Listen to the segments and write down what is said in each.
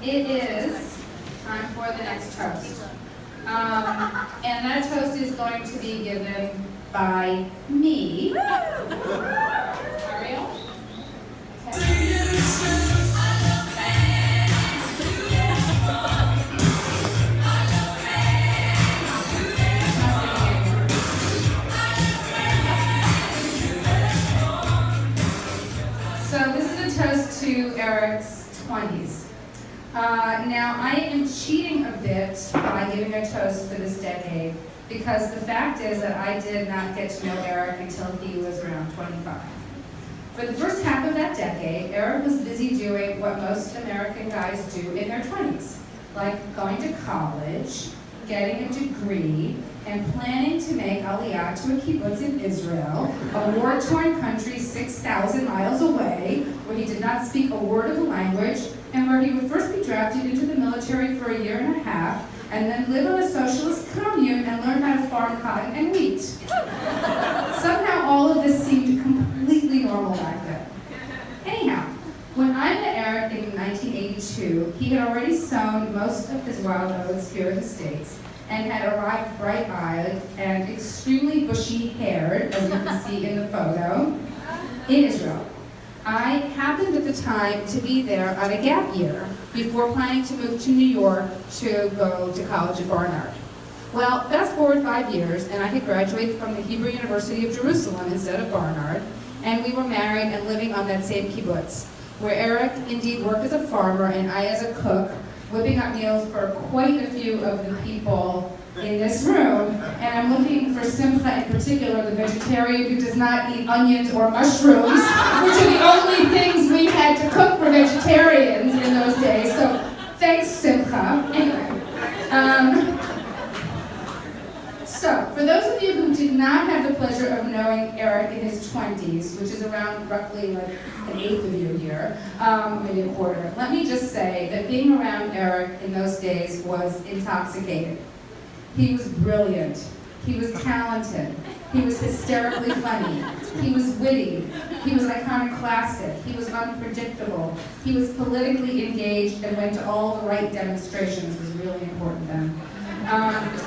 it is time for the next toast. And that toast is going to be given by me. Ariel? Okay. So this is a toast to Eric's 20s. Now, I am cheating a bit by giving a toast for this decade because the fact is that I did not get to know Eric until he was around 25. For the first half of that decade, Eric was busy doing what most American guys do in their 20s, like going to college, getting a degree, and planning to make Aliyah to a kibbutz in Israel, a war-torn country 6,000 miles away, where he did not speak a word of the language, and where he would first be drafted into the military for a year and a half, and then live on a socialist commune and learn how to farm cotton and wheat. Somehow all of this seemed completely normal back then. Anyhow, when I met Eric in 1982, he had already sown most of his wild oats here in the States, and had arrived bright-eyed and extremely bushy-haired, as you can see in the photo, in Israel. I happened at the time to be there on a gap year before planning to move to New York to go to college at Barnard. Well, fast forward 5 years, and I had graduated from the Hebrew University of Jerusalem instead of Barnard, and we were married and living on that same kibbutz, where Eric indeed worked as a farmer and I as a cook, whipping up meals for quite a few of the people in this room. And I'm looking for Simcha in particular, the vegetarian who does not eat onions or mushrooms, which are the only things we had to cook for vegetarians in those days. So thanks, Simcha. Anyway. So, for those of you who did not have the pleasure of knowing Eric in his 20s, which is around roughly like an eighth of you here, maybe a quarter, let me just say that being around Eric in those days was intoxicating. He was brilliant. He was talented. He was hysterically funny. He was witty. He was iconoclastic. He was unpredictable. He was politically engaged and went to all the right demonstrations. It was really important then.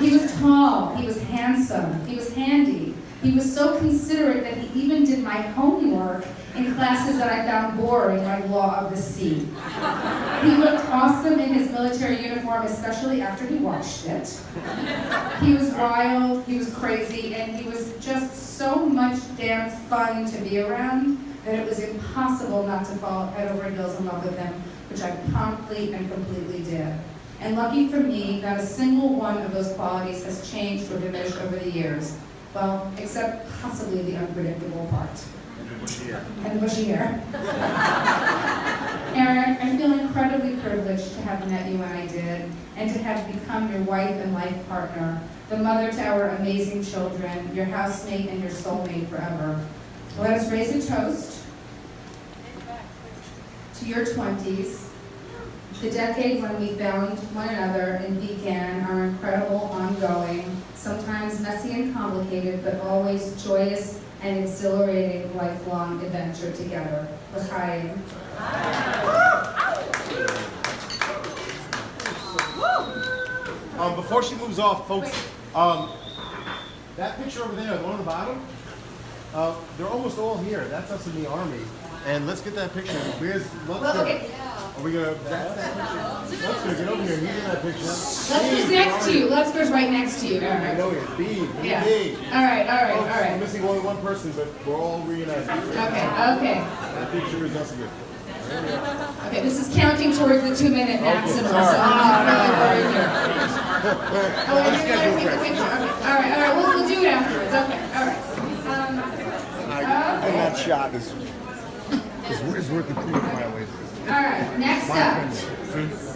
He was tall, he was handsome, he was handy. He was so considerate that he even did my homework in classes that I found boring, like Law of the Sea. He looked awesome in his military uniform, especially after he washed it. He was wild, he was crazy, and he was just so much damn fun to be around that it was impossible not to fall head over heels in love with him, which I promptly and completely did. And lucky for me, not a single one of those qualities has changed or diminished over the years. Well, except possibly the unpredictable part. And the bushy hair. And the bushy hair. Eric, I feel incredibly privileged to have met you when I did, and to have become your wife and life partner, the mother to our amazing children, your housemate and your soulmate forever. Let us raise a toast to your 20s, the decade when we found one another and began our incredible, ongoing, sometimes messy and complicated, but always joyous and exhilarating lifelong adventure together. L'chaim. Before she moves off, folks, that picture over there, the one on the bottom, they're almost all here. That's us in the Army. And let's get that picture. Where's Lutzker? Are we gonna? That's that picture. Lutzker, get over here. He's in that picture. Lutzker's next to you. Lutzker's right next to you. All I right. know it. Beam. Yeah. Beam. All right. Folks, we're All missing only one person, but we're all reunited. right. That picture is us again. Okay, this is counting towards the 2-minute maximum, so sorry. I'm not really worried here. Oh, wait, you're gonna take a picture? Okay. All right, we'll do it afterwards, okay, all right. And that shot is worth the 3 miles. All right, next up.